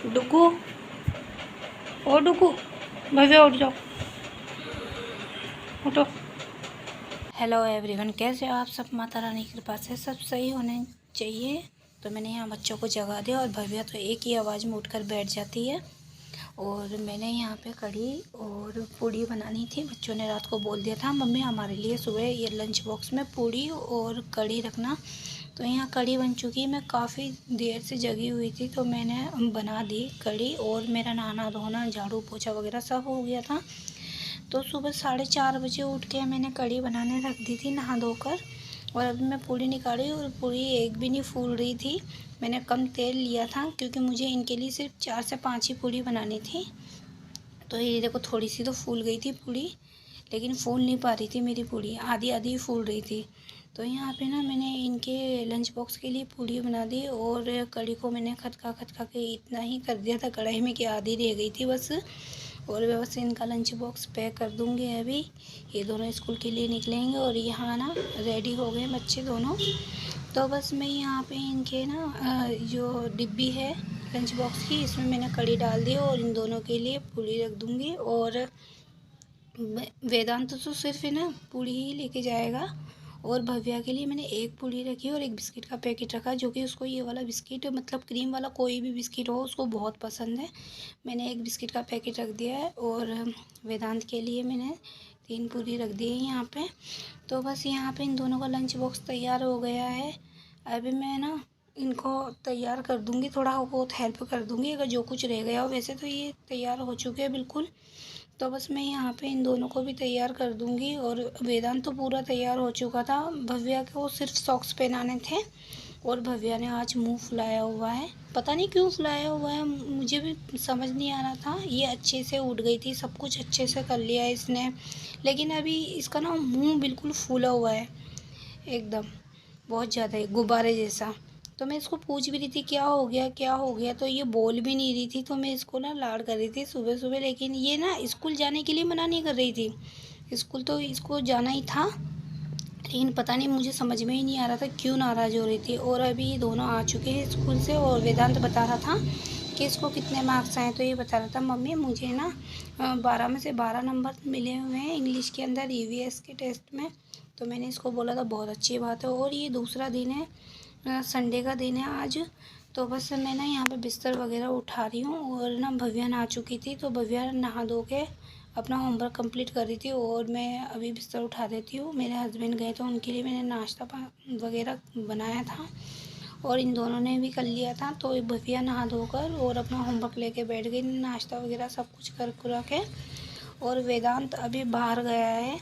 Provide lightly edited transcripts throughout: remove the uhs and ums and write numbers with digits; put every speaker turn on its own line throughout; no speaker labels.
डुगू, ओ डुगू, भव्य उठ जाओ, उठो। हेलो एवरीवन, कैसे हो आप सब? माता रानी की कृपा से सब सही होने चाहिए। तो मैंने यहाँ बच्चों को जगा दिया और भव्या तो एक ही आवाज़ में उठकर बैठ जाती है। और मैंने यहाँ पे कढ़ी और पूड़ी बनानी थी। बच्चों ने रात को बोल दिया था मम्मी हमारे लिए सुबह ये लंच बॉक्स में पूड़ी और कढ़ी रखना। तो यहाँ कढ़ी बन चुकी है। मैं काफ़ी देर से जगी हुई थी तो मैंने बना दी कढ़ी। और मेरा नहाना धोना झाड़ू पोछा वगैरह सब हो गया था। तो सुबह 4:30 बजे उठ के मैंने कढ़ी बनाने रख दी थी नहा धोकर। और अभी मैं पूड़ी निकाली और पूड़ी एक भी नहीं फूल रही थी। मैंने कम तेल लिया था क्योंकि मुझे इनके लिए सिर्फ 4 से 5 ही पूड़ी बनानी थी। तो ये देखो थोड़ी सी तो फूल गई थी पूड़ी, लेकिन फूल नहीं पा रही थी मेरी पूड़ी, आधी आधी फूल रही थी। तो यहाँ पे ना मैंने इनके लंच बॉक्स के लिए पूड़ी बना दी और कढ़ी को मैंने खटका खटका के इतना ही कर दिया था कढ़ाई में कि आधी रह गई थी बस। और मैं बस इनका लंच बॉक्स पैक कर दूँगी अभी। ये दोनों स्कूल के लिए निकलेंगे और यहाँ ना रेडी हो गए बच्चे दोनों। तो बस मैं यहाँ पे इनके ना जो डिब्बी है लंच बॉक्स की, इसमें मैंने कढ़ी डाल दी और इन दोनों के लिए पूड़ी रख दूँगी। और वेदांत तो सिर्फ है ना पूड़ी ही लेके जाएगा। और भव्या के लिए मैंने एक पूड़ी रखी और एक बिस्किट का पैकेट रखा, जो कि उसको ये वाला बिस्किट मतलब क्रीम वाला कोई भी बिस्किट हो उसको बहुत पसंद है। मैंने एक बिस्किट का पैकेट रख दिया है और वेदांत के लिए मैंने 3 पूड़ी रख दी है यहाँ पे। तो बस यहाँ पे इन दोनों का लंच बॉक्स तैयार हो गया है। अभी मैं ना इनको तैयार कर दूँगी, थोड़ा बहुत हेल्प कर दूँगी अगर जो कुछ रह गया हो। वैसे तो ये तैयार हो चुके हैं बिल्कुल। तो बस मैं यहाँ पे इन दोनों को भी तैयार कर दूँगी। और वेदांत तो पूरा तैयार हो चुका था, भव्या को सिर्फ सॉक्स पहनाने थे। और भव्या ने आज मुंह फुलाया हुआ है, पता नहीं क्यों फुलाया हुआ है, मुझे भी समझ नहीं आ रहा था। ये अच्छे से उठ गई थी, सब कुछ अच्छे से कर लिया है इसने, लेकिन अभी इसका ना मुंह बिल्कुल फूला हुआ है एकदम, बहुत ज़्यादा गुब्बारे जैसा। तो मैं इसको पूछ भी रही थी क्या हो गया क्या हो गया, तो ये बोल भी नहीं रही थी। तो मैं इसको ना लाड कर रही थी सुबह सुबह, लेकिन ये ना स्कूल जाने के लिए मना नहीं कर रही थी। स्कूल तो इसको जाना ही था, लेकिन पता नहीं मुझे समझ में ही नहीं आ रहा था क्यों नाराज़ हो रही थी। और अभी ये दोनों आ चुके हैं स्कूल से और वेदांत बता रहा था कि इसको कितने मार्क्स आए। तो ये बता रहा था मम्मी मुझे ना 12 में से 12 नंबर मिले हुए हैं इंग्लिश के अंदर ईवीएस के टेस्ट में। तो मैंने इसको बोला था बहुत अच्छी बात है। और ये दूसरा दिन है, संडे का दिन है आज। तो बस मैं ना यहाँ पे बिस्तर वगैरह उठा रही हूँ और ना भव्या नहा चुकी थी तो भव्या नहा धो के अपना होमवर्क कंप्लीट कर रही थी और मैं अभी बिस्तर उठा देती हूँ। मेरे हस्बैंड गए तो उनके लिए मैंने नाश्ता वगैरह बनाया था और इन दोनों ने भी कर लिया था। तो भव्या नहा धोकर और अपना होमवर्क लेके बैठ गई, नाश्ता वगैरह सब कुछ कर कुरा के। और वेदांत अभी बाहर गया है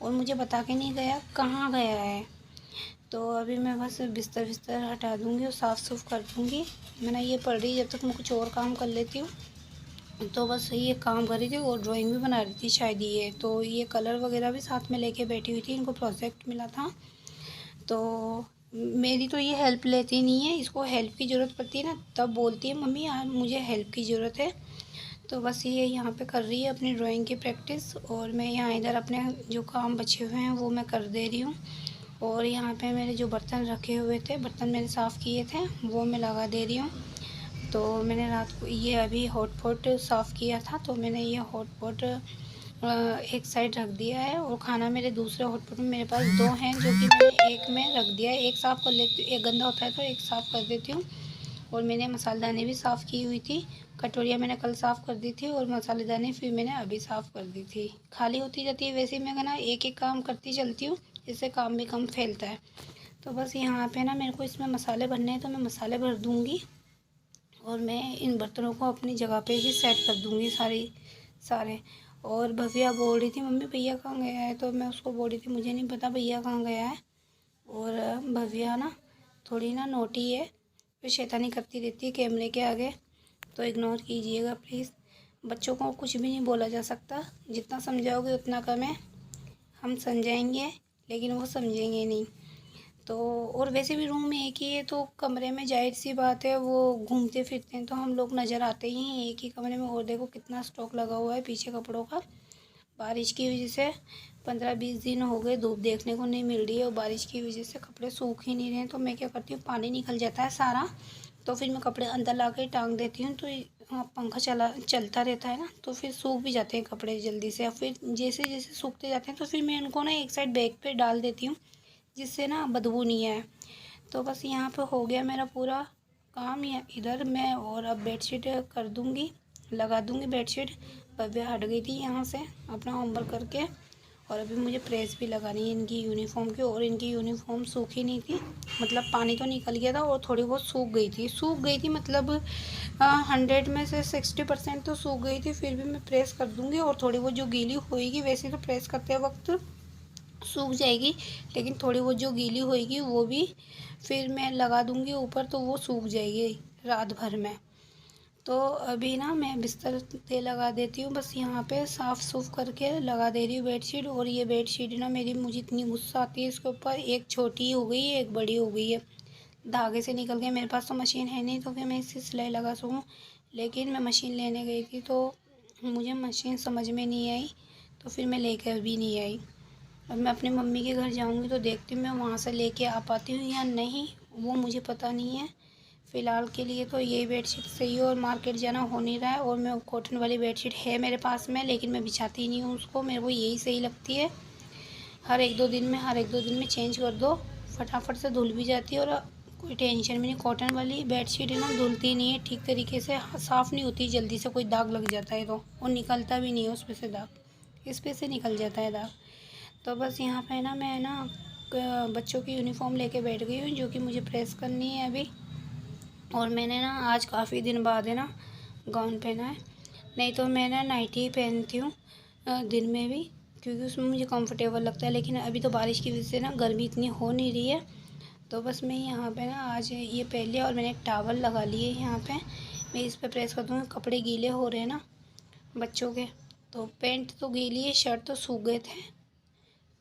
और मुझे बता के नहीं गया कहाँ गया है। तो अभी मैं बस बिस्तर बिस्तर हटा दूँगी और साफ़ सुफ कर दूँगी। मैंने ये पढ़ रही, जब तक मैं कुछ और काम कर लेती हूँ। तो बस ये काम कर रही थी और ड्राइंग भी बना रही थी शायद ये। तो ये कलर वगैरह भी साथ में लेके बैठी हुई थी, इनको प्रोजेक्ट मिला था। तो मेरी तो ये हेल्प लेती नहीं है, इसको हेल्प की ज़रूरत पड़ती है ना तब बोलती है मम्मी यार मुझे हेल्प की ज़रूरत है। तो बस ये यहाँ पे कर रही है अपनी ड्राइंग की प्रैक्टिस और मैं यहाँ इधर अपने जो काम बचे हुए हैं वो मैं कर दे रही हूँ। और यहाँ पे मेरे जो बर्तन रखे हुए थे, बर्तन मैंने साफ़ किए थे वो मैं लगा दे रही हूँ। तो मैंने रात को ये अभी हॉटपॉट साफ़ किया था तो मैंने ये हॉटपॉट एक साइड रख दिया है। और खाना मेरे दूसरे हॉटपॉट में मेरे पास 2 हैं जो कि मैंने एक में रख दिया है। एक साफ़ कर लेती हूँ, एक गंदा होता है तो एक साफ़ कर देती हूँ। और मैंने मसालेदानी भी साफ़ की हुई थी, कटोरियाँ मैंने कल साफ़ कर दी थी और मसालेदानी फिर मैंने अभी साफ़ कर दी थी। खाली होती जाती है वैसे ही मैं ना एक एक काम करती चलती हूँ, इससे काम भी कम फैलता है। तो बस यहाँ पे ना मेरे को इसमें मसाले भरने हैं तो मैं मसाले भर दूँगी और मैं इन बर्तनों को अपनी जगह पे ही सेट कर दूँगी सारे। और भव्या बोल रही थी मम्मी भैया कहाँ गया है, तो मैं उसको बोल रही थी मुझे नहीं पता भैया कहाँ गया है। और भव्या ना थोड़ी ना नोटी है, फिर शैतानी करती रहती है कैमरे के आगे, तो इग्नोर कीजिएगा प्लीज़। बच्चों को कुछ भी नहीं बोला जा सकता, जितना समझाओगे उतना कम है। हम समझाएंगे लेकिन वो समझेंगे नहीं। तो और वैसे भी रूम में एक ही है तो कमरे में जाहिर सी बात है वो घूमते फिरते हैं तो हम लोग नज़र आते ही हैं एक ही कमरे में। और देखो कितना स्टॉक लगा हुआ है पीछे कपड़ों का। बारिश की वजह से 15-20 दिन हो गए धूप देखने को नहीं मिल रही है और बारिश की वजह से कपड़े सूख ही नहीं रहे हैं। तो मैं क्या करती हूँ पानी निकल जाता है सारा, तो फिर मैं कपड़े अंदर ला के टांग देती हूँ तो हाँ, पंखा चलता रहता है ना, तो फिर सूख भी जाते हैं कपड़े जल्दी से। और फिर जैसे जैसे सूखते जाते हैं तो फिर मैं उनको ना एक साइड बैग पे डाल देती हूँ, जिससे ना बदबू नहीं आए। तो बस यहाँ पे हो गया मेरा पूरा काम। या इधर मैं और अब बेडशीट कर दूँगी, लगा दूँगी बेडशीट। भव्य हट गई थी यहाँ से अपना होमवर्क करके, और अभी मुझे प्रेस भी लगानी है इनकी यूनिफॉर्म की। और इनकी यूनिफॉर्म सूखी नहीं थी, मतलब पानी तो निकल गया था और थोड़ी बहुत सूख गई थी मतलब 100 में से 60% तो सूख गई थी। फिर भी मैं प्रेस कर दूँगी, और थोड़ी बहुत जो गीली होएगी, वैसे तो प्रेस करते वक्त सूख जाएगी, लेकिन थोड़ी बहुत जो गीली होएगी वो भी फिर मैं लगा दूँगी ऊपर, तो वो सूख जाएगी रात भर में। तो अभी ना मैं बिस्तर पे लगा देती हूँ, बस यहाँ पे साफ़ सूफ करके लगा दे रही हूँ बेडशीट। और ये बेडशीट ना मेरी, मुझे इतनी गुस्सा आती है इसके ऊपर, एक छोटी हो गई है एक बड़ी हो गई है, धागे से निकल गए। मेरे पास तो मशीन है नहीं तो कि मैं इससे सिलाई लगा सकूँ, लेकिन मैं मशीन लेने गई थी तो मुझे मशीन समझ में नहीं आई, तो फिर मैं लेकर भी नहीं आई। अब मैं अपनी मम्मी के घर जाऊँगी तो देखती हूँ मैं वहाँ से लेके आ पाती हूँ या नहीं, वो मुझे पता नहीं है। फ़िलहाल के लिए तो यही बेडशीट सही है, और मार्केट जाना हो नहीं रहा है। और मैं कॉटन वाली बेडशीट है मेरे पास में, लेकिन मैं बिछाती नहीं हूँ उसको, मेरे को यही सही लगती है। हर एक दो दिन में चेंज कर दो, फटाफट से धुल भी जाती है, और कोई टेंशन भी नहीं। कॉटन वाली बेडशीट है ना, धुलती नहीं है ठीक तरीके से, साफ़ नहीं होती जल्दी से, कोई दाग लग जाता है तो, और निकलता भी नहीं है उस पर से दाग, इस पर से निकल जाता है दाग। तो बस यहाँ पे ना मैं ना बच्चों की यूनिफॉर्म लेके बैठ गई हूँ, जो कि मुझे प्रेस करनी है अभी। और मैंने ना आज काफ़ी दिन बाद है ना गाउन पहना है, नहीं तो मैं ना नाइटी ही पहनती हूँ दिन में भी, क्योंकि उसमें मुझे कंफर्टेबल लगता है। लेकिन अभी तो बारिश की वजह से ना गर्मी इतनी हो नहीं रही है, तो बस मैं यहाँ पे ना आज ये पहन लिया, और मैंने एक टावल लगा लिए यहाँ पे, मैं इस पे प्रेस कर दूँगी। कपड़े गीले हो रहे हैं ना बच्चों के, तो पैंट तो गीली है, शर्ट तो सूख गए थे,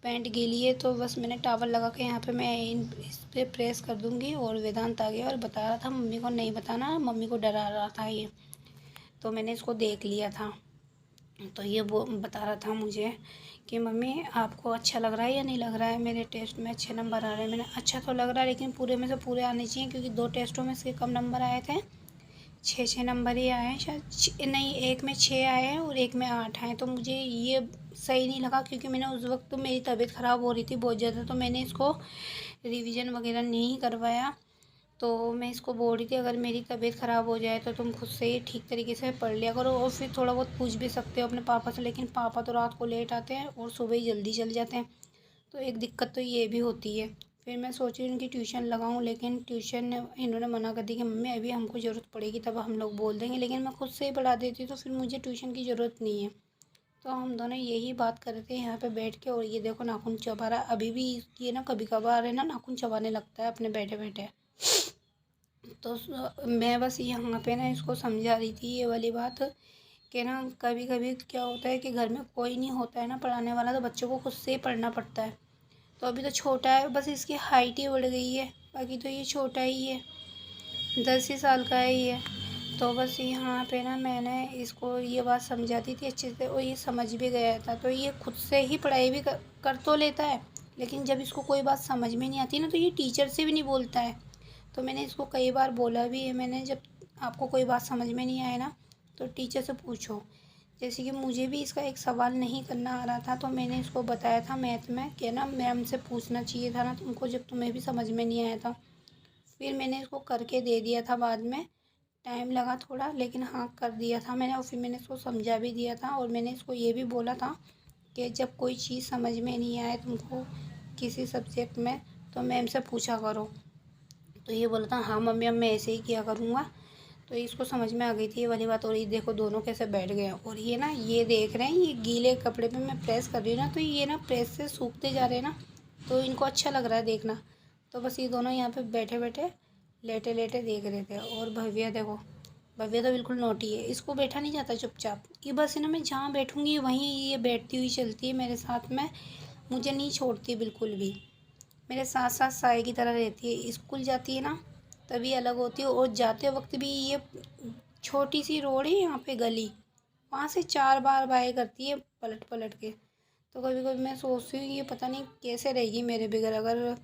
पैंट गीली है, तो बस मैंने टावल लगा के यहाँ पे मैं इस पे प्रेस कर दूँगी। और वेदांत आ गया और बता रहा था मम्मी को नहीं बताना, मम्मी को डरा रहा था ये, तो मैंने इसको देख लिया था। तो ये वो बता रहा था मुझे कि मम्मी आपको अच्छा लग रहा है या नहीं लग रहा है, मेरे टेस्ट में अच्छे नंबर आ रहे हैं। मैंने अच्छा तो लग रहा है, लेकिन पूरे में से पूरे आने चाहिए, क्योंकि 2 टेस्टों में से कम नंबर आए थे, 6 नंबर ही आए हैं शायद, नहीं एक में 6 आए हैं और एक में 8 आए, तो मुझे ये सही नहीं लगा। क्योंकि मैंने उस वक्त तो मेरी तबीयत ख़राब हो रही थी बहुत ज़्यादा, तो मैंने इसको रिवीजन वगैरह नहीं करवाया। तो मैं इसको बोल रही थी अगर मेरी तबीयत ख़राब हो जाए तो तुम खुद से ही ठीक तरीके से पढ़ लिया करो, और फिर थोड़ा बहुत पूछ भी सकते हो अपने पापा से। लेकिन पापा तो रात को लेट आते हैं और सुबह ही जल्दी चल जाते हैं, तो एक दिक्कत तो ये भी होती है। फिर मैं सोची उनकी ट्यूशन लगाऊं, लेकिन ट्यूशन इन्होंने मना कर दी कि मम्मी अभी हमको ज़रूरत पड़ेगी तब हम लोग बोल देंगे, लेकिन मैं खुद से ही पढ़ा देती तो फिर मुझे ट्यूशन की ज़रूरत नहीं है। तो हम दोनों यही बात कर रहे थे यहाँ पे बैठ के। और ये देखो नाखून चबा रहा है अभी भी, ये ना कभी कभार है ना नाखून चबाने लगता है अपने बैठे बैठे। तो मैं बस यहाँ पे ना इसको समझा रही थी ये वाली बात, कि ना कभी कभी क्या होता है कि घर में कोई नहीं होता है ना पढ़ाने वाला, तो बच्चों को खुद से ही पढ़ना पड़ता है। तो अभी तो छोटा है, बस इसकी हाइट ही बढ़ गई है, बाकी तो ये छोटा ही है, 10 ही साल का है ये। तो बस यहाँ पे ना मैंने इसको ये बात समझाती थी अच्छे से, और ये समझ भी गया था। तो ये खुद से ही पढ़ाई भी कर तो लेता है, लेकिन जब इसको कोई बात समझ में नहीं आती ना, तो ये टीचर से भी नहीं बोलता है। तो मैंने इसको कई बार बोला भी है, मैंने जब आपको कोई बात समझ में नहीं आए ना तो टीचर से पूछो। जैसे कि मुझे भी इसका एक सवाल नहीं करना आ रहा था, तो मैंने इसको बताया था मैथ में कि ना मैम से पूछना चाहिए था ना तुमको, जब तुम्हें भी समझ में नहीं आया था। फिर मैंने इसको करके दे दिया था बाद में, टाइम लगा थोड़ा, लेकिन हाँ कर दिया था मैंने। और फिर मैंने इसको समझा भी दिया था, और मैंने इसको ये भी बोला था कि जब कोई चीज़ समझ में नहीं आए तुमको किसी सब्जेक्ट में, तो मैम से पूछा करो। तो ये बोला था हाँ मम्मी अब मैं ऐसे ही किया करूँगा। तो इसको समझ में आ गई थी ये वाली बात। और ये देखो दोनों कैसे बैठ गए हैं, और ये ना ये देख रहे हैं, ये गीले कपड़े पे मैं प्रेस कर रही हूँ ना, तो ये ना प्रेस से सूखते जा रहे हैं ना, तो इनको अच्छा लग रहा है देखना। तो बस ये दोनों यहाँ पे बैठे बैठे लेटे लेटे देख रहे थे। और भव्या देखो, भव्या तो बिल्कुल नोटी है, इसको बैठा नहीं जाता चुपचाप, ये बस है ना मैं जहाँ बैठूँगी वहीं ये बैठती हुई चलती है मेरे साथ में, मुझे नहीं छोड़ती बिल्कुल भी, मेरे साथ साथ साए की तरह रहती है। स्कूल जाती है ना तभी अलग होती है, और जाते वक्त भी ये छोटी सी रोड है यहाँ पे गली, वहाँ से 4 बार बाय करती है पलट पलट के। तो कभी कभी मैं सोचती हूँ ये पता नहीं कैसे रहेगी मेरे बगैर अगर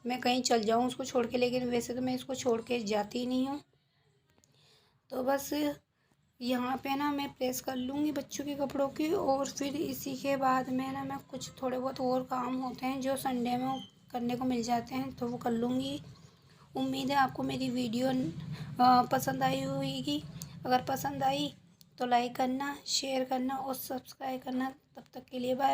मैं कहीं चल जाऊँ उसको छोड़ के, लेकिन वैसे तो मैं इसको छोड़ के जाती ही नहीं हूँ। तो बस यहाँ पे ना मैं प्रेस कर लूँगी बच्चों के कपड़ों की, और फिर इसी के बाद में ना मैं कुछ थोड़े बहुत और काम होते हैं जो संडे में करने को मिल जाते हैं तो वो कर लूँगी। उम्मीद है आपको मेरी वीडियो पसंद आई होगी। अगर पसंद आई तो लाइक करना, शेयर करना और सब्सक्राइब करना। तब तक के लिए बाय।